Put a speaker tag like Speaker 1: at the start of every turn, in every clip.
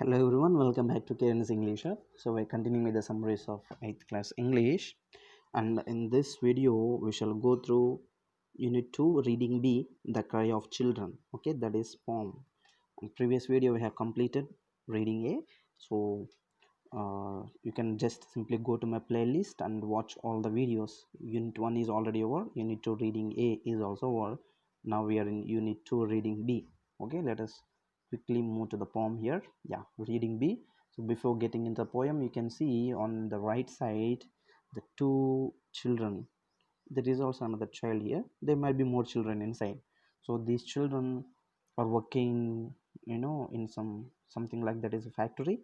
Speaker 1: Hello everyone, welcome back to Karen's English Hub. So we're continuing with the summaries of 8th class English, and in this video we shall go through Unit 2 Reading B, The Cry of Children. Okay, that is poem. In previous video we have completed Reading A, so you can just simply go to my playlist and watch all the videos. Unit 1 is already over, Unit 2 Reading A is also over. Now we are in Unit 2 Reading B. Okay, let us quickly move to the poem here. Yeah, Reading B. So before getting into the poem, you can see on the right side the two children. There is also another child here. There might be more children inside. So these children are working, in something like that is a factory.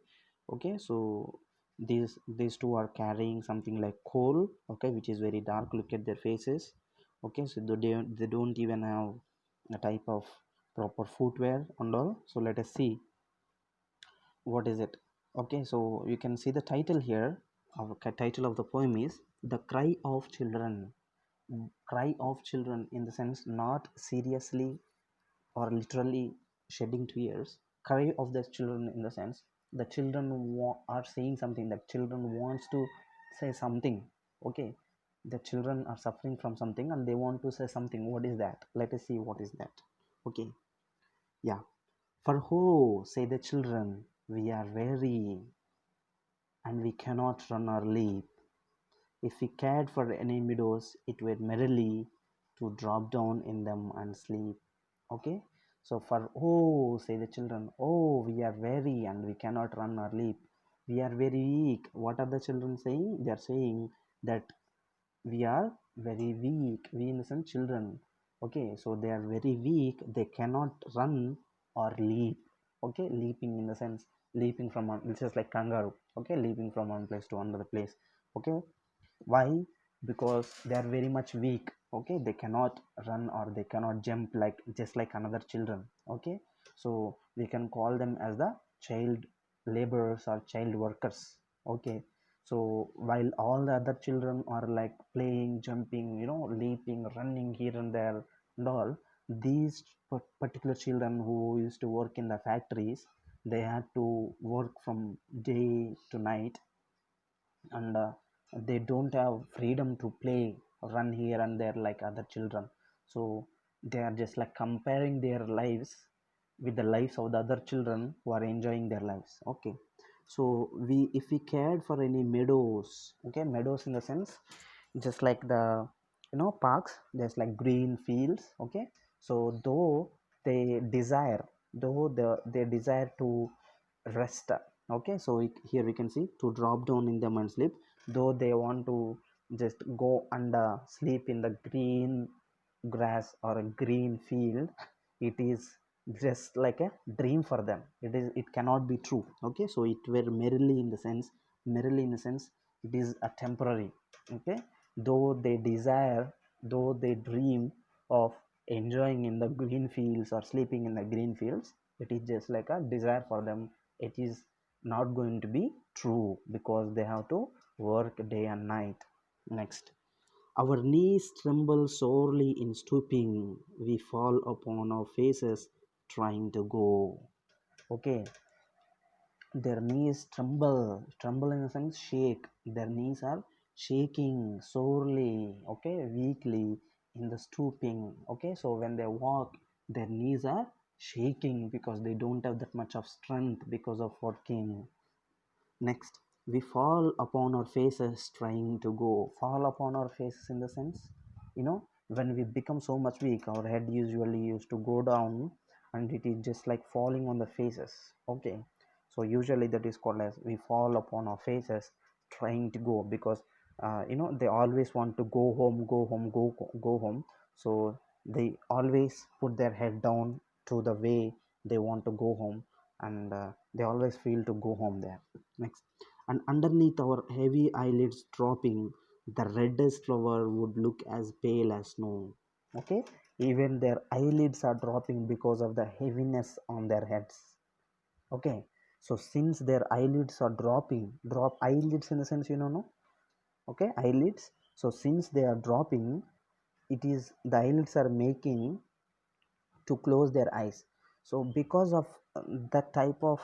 Speaker 1: Okay, so these two are carrying something like coal, okay, which is very dark. Look at their faces. Okay, so they don't even have a type of proper footwear and all. So let us see what is it. Okay, so you can see the title here. Our title of the poem is The Cry of Children. Cry of children in the sense not seriously or literally shedding tears. Cry of the children in the sense the children are saying something, that children wants to say something. Okay, the children are suffering from something and they want to say something. What is that? Let us see what is that. Okay, yeah. For who, say the children, we are weary and we cannot run or leap. If we cared for any meadows, it were merrily to drop down in them and sleep. Okay, so for oh, say the children, oh, we are weary and we cannot run or leap. We are very weak. What are the children saying? They are saying that we are very weak. We innocent children. Okay, so they are very weak. They cannot run or leap. Okay, leaping in the sense leaping from one, it's just like kangaroo. Okay, leaping from one place to another place. Okay, why? Because they are very much weak. Okay, they cannot run or they cannot jump like just like another children. Okay, so we can call them as the child laborers or child workers. Okay, so while all the other children are like playing, jumping, leaping, running here and there and all, these particular children who used to work in the factories, they had to work from day to night, and they don't have freedom to play, run here and there like other children. So they are just like comparing their lives with the lives of the other children who are enjoying their lives. Okay, so we if we cared for any meadows. Okay, meadows in the sense just like the parks, there's like green fields. Okay, so they desire they desire to rest. Okay, so here we can see to drop down in them and sleep. Though they want to just go and sleep in the green grass or a green field, it is just like a dream for them. It cannot be true. Okay, so it were merely in the sense it is a temporary. Okay, though they desire, though they dream of enjoying in the green fields or sleeping in the green fields, it is just like a desire for them. It is not going to be true because they have to work day and night. Next, our knees tremble sorely in stooping, we fall upon our faces trying to go. Okay, their knees tremble in the sense shake. Their knees are shaking sorely, okay, weakly in the stooping. Okay, so when they walk, their knees are shaking because they don't have that much of strength because of working. Next, we fall upon our faces trying to go. Fall upon our faces in the sense, when we become so much weak, our head usually used to go down and it is just like falling on the faces. Okay, so usually that is called as we fall upon our faces trying to go because they always want to go home, go home. So they always put their head down to the way they want to go home, and they always feel to go home there. Next, and underneath our heavy eyelids dropping, the reddest flower would look as pale as snow. Okay, even their eyelids are dropping because of the heaviness on their heads. Okay, so since their eyelids are drop eyelids in the sense, no? Okay, eyelids. So since they are dropping, it is the eyelids are making to close their eyes. So because of that type of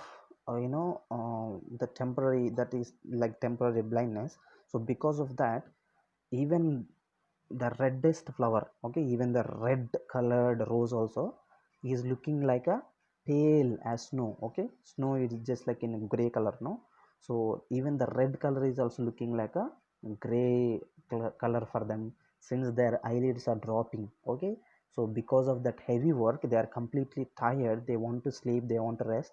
Speaker 1: the temporary, that is like temporary blindness. So because of that, even the reddest flower, okay, even the red colored rose also is looking like a pale as snow. Okay, snow is just like in a gray color, no? So even the red color is also looking like a gray color for them, since their eyelids are dropping. Okay, so because of that heavy work, they are completely tired, they want to sleep, they want to rest,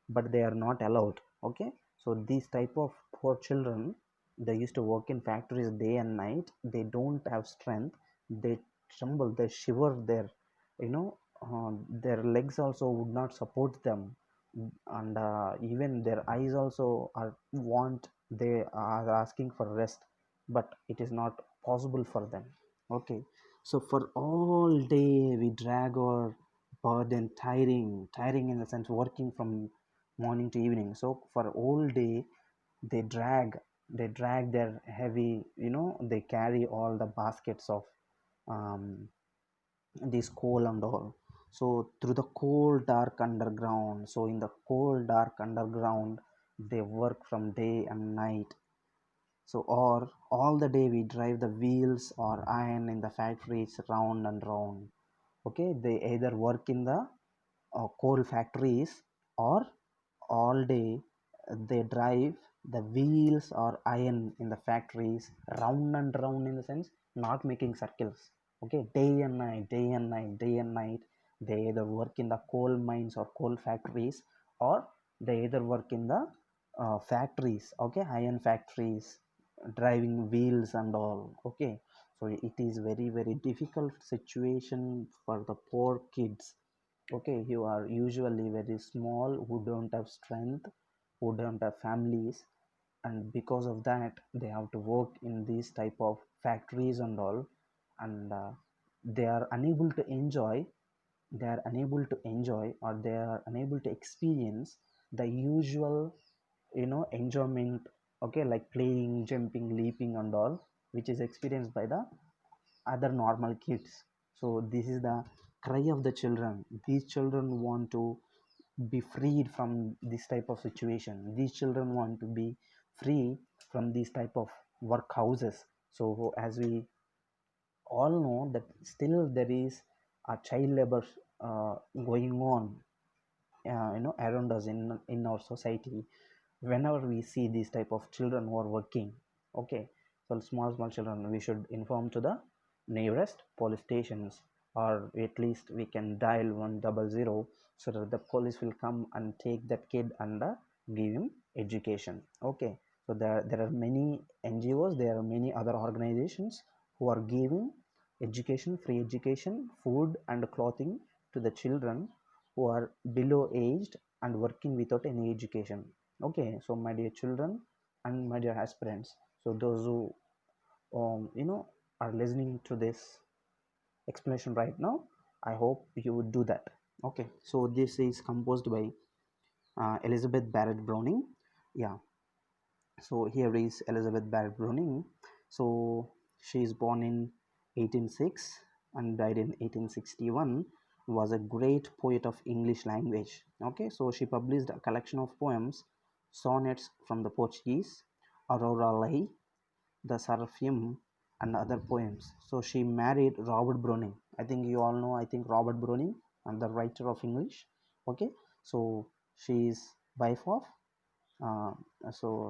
Speaker 1: but they are not allowed. Okay, so these type of poor children, they used to work in factories day and night, they don't have strength, they tremble, they shiver, you know their legs also would not support them, and even their eyes also are want, they are asking for rest, but it is not possible for them. Okay, so for all day we drag our burden, tiring in the sense working from morning to evening. So for all day they drag their heavy, they carry all the baskets of um, this coal and all. So through the cold dark underground, so in the cold dark underground they work from day and night. So or all the day we drive the wheels or iron in the factories round and round. Okay, they either work in the coal factories, or all day they drive the wheels or iron in the factories round and round, in the sense not making circles. Okay, day and night, day and night, day and night, they either work in the coal mines or coal factories, or they either work in the factories, okay, iron factories, driving wheels and all. Okay, so it is very difficult situation for the poor kids. Okay, you are usually very small, who don't have strength, who don't have families, and because of that they have to work in these type of factories and all. And they are unable to enjoy, or they are unable to experience the usual, enjoyment, okay, like playing, jumping, leaping and all, which is experienced by the other normal kids. So this is the cry of the children. These children want to be freed from this type of situation. These children want to be free from these type of workhouses. So as we all know that still there is a child labor going on, around us in our society. Whenever we see these type of children who are working, okay, so small children, we should inform to the nearest police stations, or at least we can dial 100, so that the police will come and take that kid and give him education. Okay, so there are many NGOs, there are many other organizations who are giving education, free education, food and clothing to the children who are below aged and working without any education. Okay, so my dear children and my dear aspirants, so those who are listening to this explanation right now, I hope you would do that. Okay, so this is composed by Elizabeth Barrett Browning. Yeah, so here is Elizabeth Barrett Browning. So she is born in 1806 and died in 1861. Was a great poet of English language. Okay, so she published a collection of poems, sonnets from the Portuguese, Aurora Lei, the Seraphim, and other poems. So she married Robert Browning. I think you all know, I think Robert Browning and the writer of English. Okay, so she is wife of uh,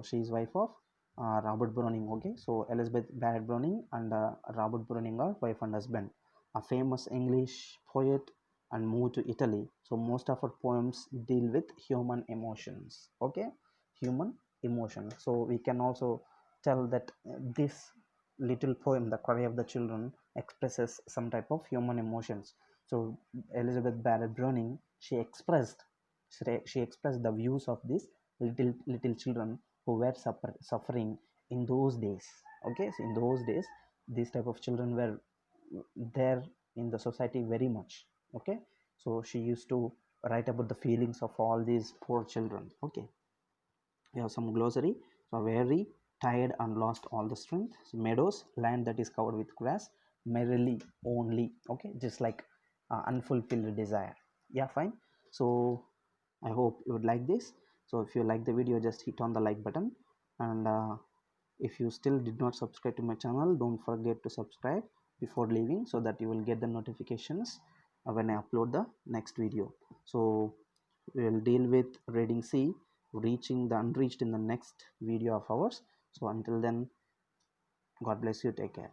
Speaker 1: she is wife of Robert Browning. Okay, so Elizabeth Barrett Browning and Robert Browning are wife and husband. A famous English poet, and moved to Italy. So most of her poems deal with human emotions. Okay, human emotion. So we can also tell that this little poem, The Cry of the Children, expresses some type of human emotions. So Elizabeth Barrett Browning, she expressed the views of these little children who were suffering in those days. Okay, so in those days these type of children were there in the society very much. Okay, so she used to write about the feelings of all these poor children. Okay, we have some glossary. So weary, tired and lost all the strength. So meadows, land that is covered with grass. Merrily, only. Okay, just like unfulfilled desire. Yeah, fine. So I hope you would like this. So if you like the video, just hit on the like button, and if you still did not subscribe to my channel, don't forget to subscribe before leaving, so that you will get the notifications when I upload the next video. So we will deal with reading C, reaching the unreached, in the next video of ours. So until then, God bless you, take care.